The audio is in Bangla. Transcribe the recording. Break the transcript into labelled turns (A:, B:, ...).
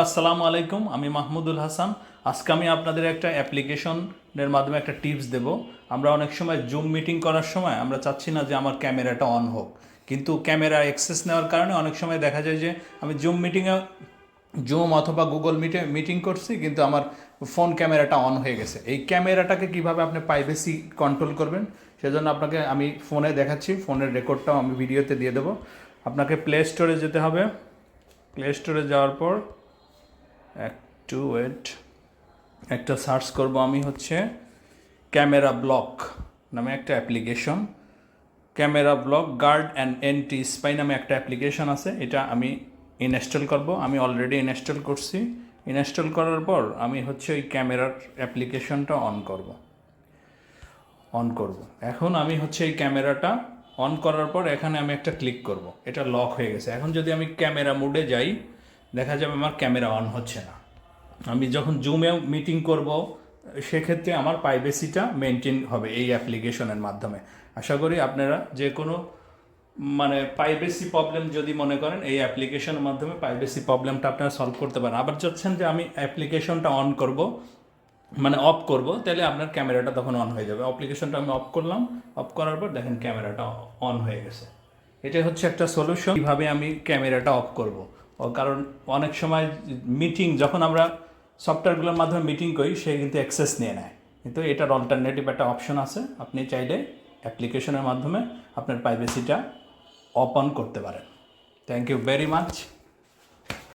A: আসসালামু আলাইকুম, আমি মাহমুদুল হাসান। আজকে আমি আপনাদের একটা অ্যাপ্লিকেশনের মাধ্যমে একটা টিপস দেব। আমরা অনেক সময় জুম মিটিং করার সময় আমরা চাচ্ছি না যে আমার ক্যামেরাটা অন হোক, কিন্তু ক্যামেরা অ্যাক্সেস নেওয়ার কারণে অনেক সময় দেখা যায় যে আমি জুম অথবা গুগল মিটে মিটিং করছি, কিন্তু আমার ফোন ক্যামেরাটা অন হয়ে গেছে। এই ক্যামেরাটাকে কিভাবে আপনি প্রাইভেসি কন্ট্রোল করবেন সেজন্য আপনাকে আমি ফোনে দেখাচ্ছি। ফোনের রেকর্ডটাও আমি ভিডিওতে দিয়ে দেবো। আপনাকে প্লে স্টোরে যেতে হবে। প্লে স্টোরে যাওয়ার পর একটু ওয়েট, একটা সার্চ করব আমি হচ্ছে ক্যামেরা ব্লক নামে একটা application. Camera block guard and anti spy নামে একটা অ্যাপ্লিকেশন আছে, এটা আমি ইনস্টল করব। আমি অলরেডি ইনস্টল করছি। ইনস্টল করার পর আমি হচ্ছে ওই ক্যামেরার অ্যাপ্লিকেশনটা অন করব। এখন আমি হচ্ছে এই ক্যামেরাটা অন করার পর এখানে আমি একটা ক্লিক করব। এটা লক হয়ে গেছে। এখন যদি আমি ক্যামেরা মোডে যাই, দেখা যাবে আমার ক্যামেরা অন হচ্ছে না। আমি যখন জুমে মিটিং করব সেক্ষেত্রে আমার প্রাইভেসিটা মেনটেন হবে এই অ্যাপ্লিকেশনের মাধ্যমে। আশা করি আপনারা যে কোনো প্রাইভেসি প্রবলেম যদি মনে করেন, এই অ্যাপ্লিকেশনের মাধ্যমে প্রাইভেসি প্রবলেমটা আপনারা সলভ করতে পারেন। আবার চাচ্ছেন যে আমি অ্যাপ্লিকেশনটা অফ করব, তাহলে আপনার ক্যামেরাটা তখন অন হয়ে যাবে। অ্যাপ্লিকেশনটা আমি অফ করলাম, অফ করার পর দেখেন ক্যামেরাটা অন হয়ে গেছে। এটা হচ্ছে একটা সলিউশন কীভাবে আমি ক্যামেরাটা অফ করব। কারণ অনেক সময় যখন আমরা সফটওয়্যারগুলোর মাধ্যমে মিটিং করি, সে কিন্তু অ্যাক্সেস নিয়ে নেয়। কিন্তু এটার অল্টারনেটিভ একটা অপশন আছে, আপনি চাইলে অ্যাপ্লিকেশনের মাধ্যমে আপনার প্রাইভেসিটা অন করতে পারেন। Thank you very much.